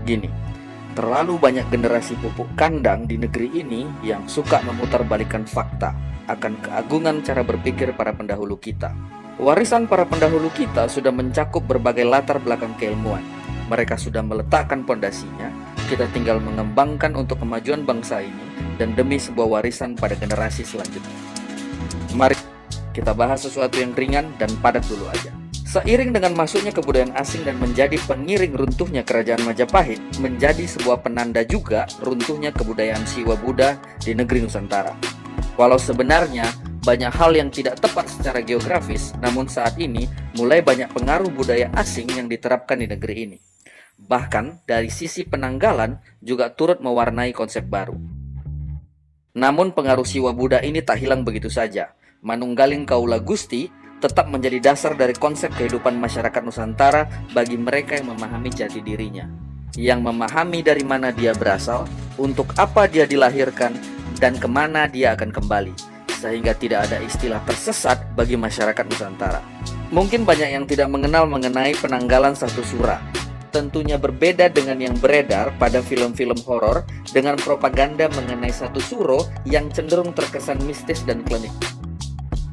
Gini, terlalu banyak generasi pupuk kandang di negeri ini yang suka memutarbalikkan fakta akan keagungan cara berpikir para pendahulu kita. Warisan para pendahulu kita sudah mencakup berbagai latar belakang keilmuan. Mereka sudah meletakkan pondasinya, kita tinggal mengembangkan untuk kemajuan bangsa ini dan demi sebuah warisan pada generasi selanjutnya. Mari kita bahas sesuatu yang ringan dan padat dulu aja. Seiring dengan masuknya kebudayaan asing dan menjadi pengiring runtuhnya kerajaan Majapahit, menjadi sebuah penanda juga runtuhnya kebudayaan Siwa Buddha di negeri Nusantara. Walau sebenarnya banyak hal yang tidak tepat secara geografis, namun saat ini mulai banyak pengaruh budaya asing yang diterapkan di negeri ini. Bahkan dari sisi penanggalan juga turut mewarnai konsep baru. Namun pengaruh Siwa Buddha ini tak hilang begitu saja. Manunggaling Kaula Gusti tetap menjadi dasar dari konsep kehidupan masyarakat Nusantara bagi mereka yang memahami jati dirinya, yang memahami dari mana dia berasal, untuk apa dia dilahirkan, dan kemana dia akan kembali, sehingga tidak ada istilah tersesat bagi masyarakat Nusantara. Mungkin banyak yang tidak mengenal mengenai penanggalan satu sura. Tentunya berbeda dengan yang beredar pada film-film horor dengan propaganda mengenai satu suro yang cenderung terkesan mistis dan klinik.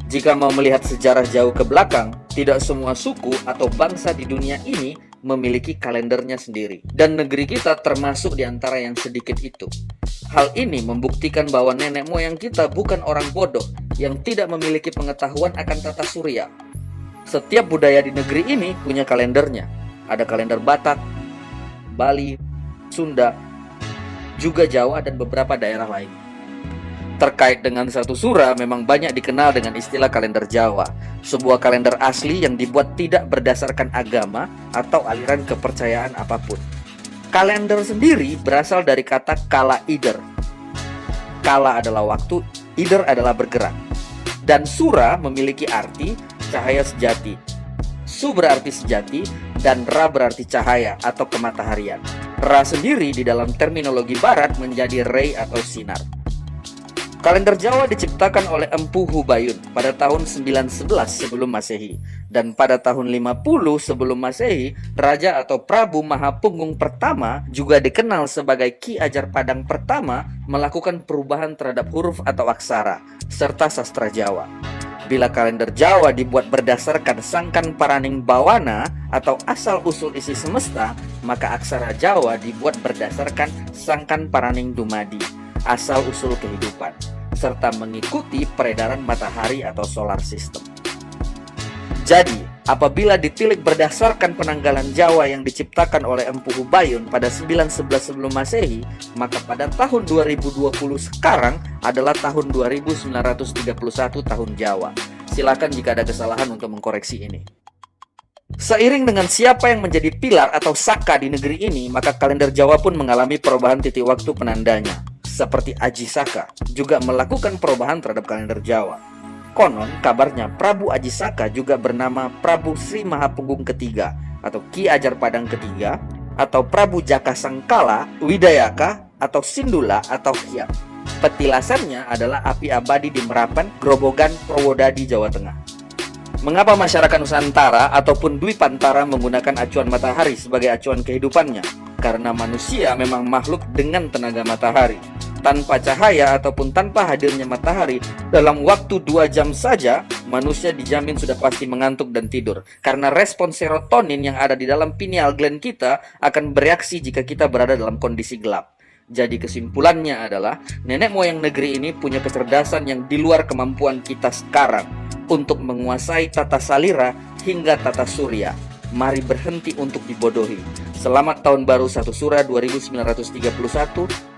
Jika mau melihat sejarah jauh ke belakang, tidak semua suku atau bangsa di dunia ini memiliki kalendernya sendiri. Dan negeri kita termasuk di antara yang sedikit itu. Hal ini membuktikan bahwa nenek moyang kita bukan orang bodoh yang tidak memiliki pengetahuan akan tata surya. Setiap budaya di negeri ini punya kalendernya. Ada kalender Batak, Bali, Sunda, juga Jawa dan beberapa daerah lain. Terkait dengan satu sura memang banyak dikenal dengan istilah kalender Jawa, sebuah kalender asli yang dibuat tidak berdasarkan agama atau aliran kepercayaan apapun. Kalender sendiri berasal dari kata kala ider. Kala adalah waktu, ider adalah bergerak. Dan sura memiliki arti cahaya sejati. Su berarti sejati dan ra berarti cahaya atau kemataharian. Ra sendiri di dalam terminologi barat menjadi ray atau sinar. Kalender Jawa diciptakan oleh Empu Hubayun pada tahun 911 sebelum Masehi, dan pada tahun 50 sebelum Masehi, Raja atau Prabu Mahapunggung pertama, juga dikenal sebagai Ki Ajar Padang pertama, melakukan perubahan terhadap huruf atau aksara serta sastra Jawa. Bila kalender Jawa dibuat berdasarkan Sangkan Paraning Bawana atau asal-usul isi semesta, maka aksara Jawa dibuat berdasarkan Sangkan Paraning Dumadi, asal-usul kehidupan, serta mengikuti peredaran matahari atau solar system. Jadi, apabila ditilik berdasarkan penanggalan Jawa yang diciptakan oleh Empu Hubayun pada 911 sebelum Masehi, maka pada tahun 2020 sekarang adalah tahun 2931 tahun Jawa. Silakan jika ada kesalahan untuk mengkoreksi ini. Seiring dengan siapa yang menjadi pilar atau saka di negeri ini, maka kalender Jawa pun mengalami perubahan titik waktu penandanya. Seperti Aji Saka juga melakukan perubahan terhadap kalender Jawa. Konon kabarnya Prabu Aji Saka juga bernama Prabu Sri Mahapunggung ketiga atau Ki Ajar Padang ketiga, atau Prabu Jaka Sangkala, Widayaka, atau Sindula atau Hyang. Petilasannya adalah api abadi di Merapen, Grobogan, Purwodadi, Jawa Tengah. Mengapa masyarakat Nusantara ataupun Dwipantara menggunakan acuan matahari sebagai acuan kehidupannya? Karena manusia memang makhluk dengan tenaga matahari. Tanpa cahaya ataupun tanpa hadirnya matahari, dalam waktu 2 jam saja, manusia dijamin sudah pasti mengantuk dan tidur. Karena respon serotonin yang ada di dalam pineal gland kita akan bereaksi jika kita berada dalam kondisi gelap. Jadi kesimpulannya adalah, nenek moyang negeri ini punya kecerdasan yang di luar kemampuan kita sekarang untuk menguasai tata salira hingga tata surya. Mari berhenti untuk dibodohi. Selamat Tahun Baru Satu Sura 2931.